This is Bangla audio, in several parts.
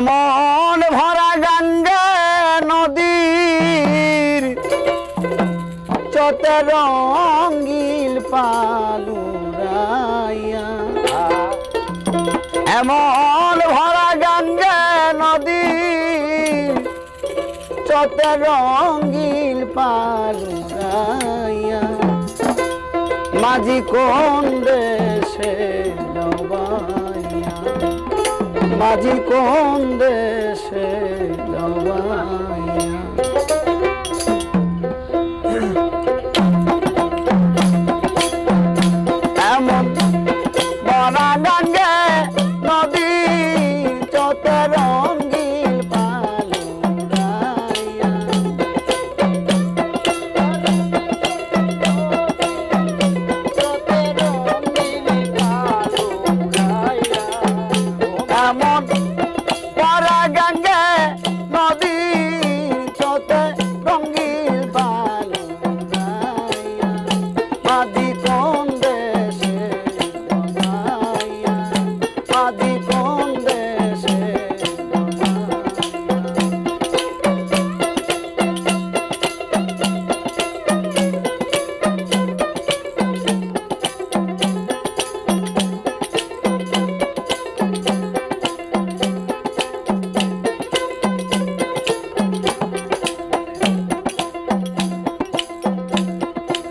এমন ভরা গঙ্গা নদীর চতে রঙিল পালুরাইয়া, এমন ভরা গঙ্গা নদীর চতে রঙিল পালুরাইয়া, মাঝি কোন দেশে দবাইয়া, মাঝি কোন দেশে দবাইয়া। এমন বনা গঙ্গে নদী চতে রঙিল পালুরাইয়া, এমন বনা গঙ্গে নদী চতে রঙিল পালুরাইয়া, মাঝি কোন দেশে দবাইয়া, মাঝি কোন দেশে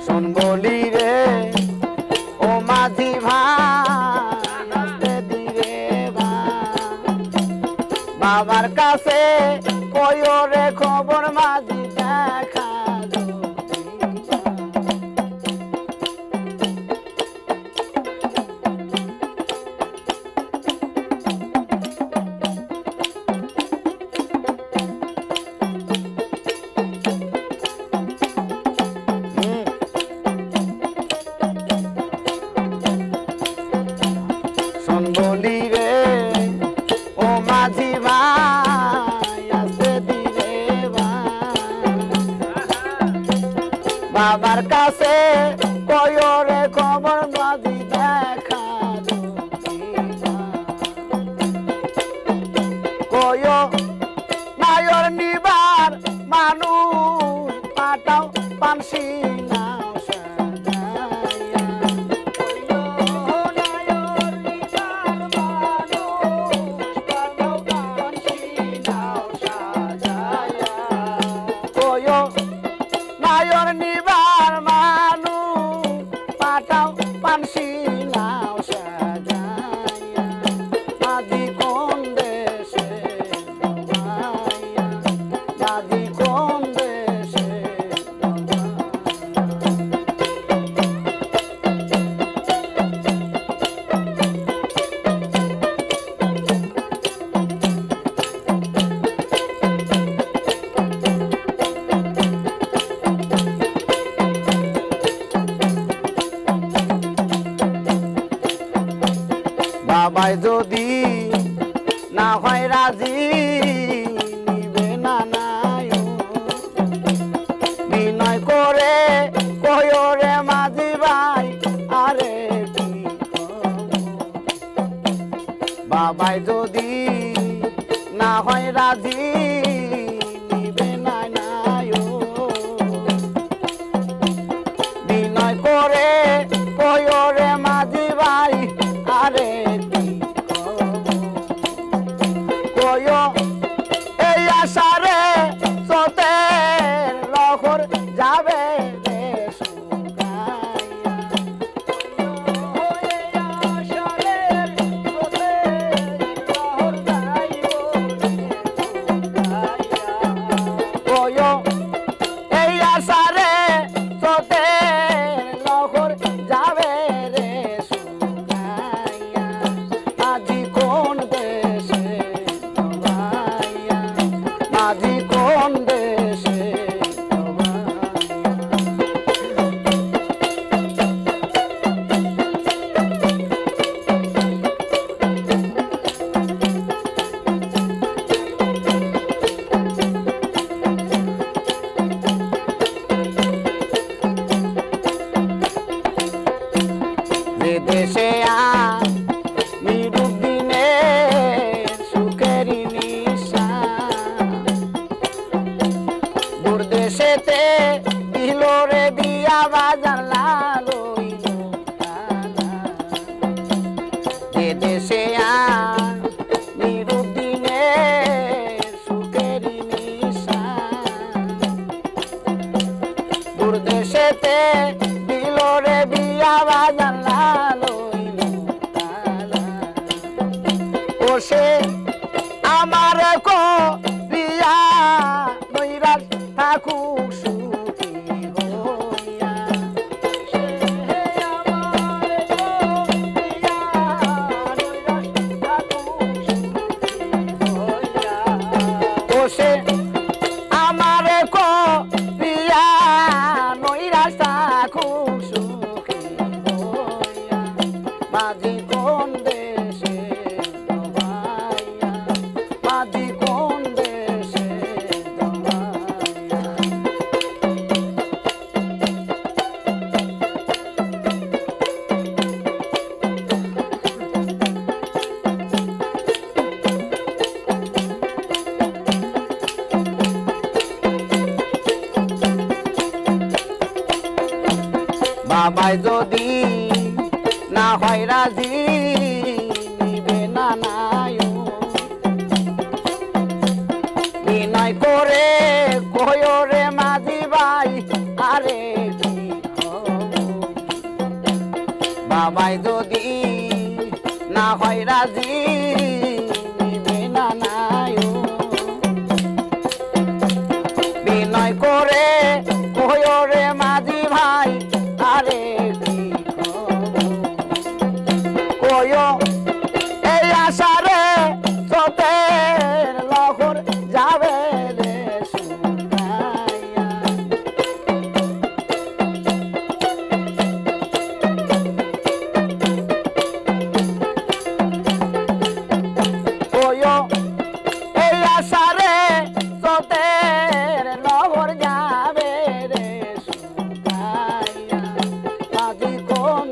শোন বলি রে ও মাঝি ভাই, নাচতে দিরে বাবার কাছে কইও রে খবর মাঝি দেখা বলি রে ও মাঝি ভাই, আসতে দিরে বাবার কাছে কইও রে খবর মাঝি দেখা কইও নায়র নিবার মানুষ পাঠাও পানসি নাও সাজাইয়া, নায়র নিবার মানুষ পাঠাও পানসি নাও সাজাইয়া, মাঝি কোন দেশে দবাইয়া, মাঝি কোন দেশে বাবাই যদি না হয় রাজি নিবে না নায়, বিনয় করে কইও রে মাঝি ভাই আরে কি বাবাই যদি না হয় রাজি নিবে না নায়, বিনয় করে কইও রে মাঝি ভাই আরে কইও এই আশারে সতে লহর যাবে রে শুকাইয়া, কইও এই আশারে সতে লহর যাবে রে শুকাইয়া, মাঝি কোন দেশে দবাইয়া, মাঝি কোন দেশে যে দেশে নিরুদ্দিনের সুখের নি মাঝি কোন দেশে জমাইয়া মাঝি কোন দেশে জমাইয়া বাবাই যদি না হয় রাজি নিবে না নায়ু বিনয় করে কয়ো রে মাঝি ভাই আরে কি বাবাই যদি না হয় রাজি নিবে না নায়ু বিনয় করে কয়ো রে মাঝি ভাই আরে কি কয়ো এই আশারে চোখের লহর যাবে রে শুকাইয়া কয়ো এই আশারে চোখের লহর যাবে রে শুকাইয়া মাঝি কোন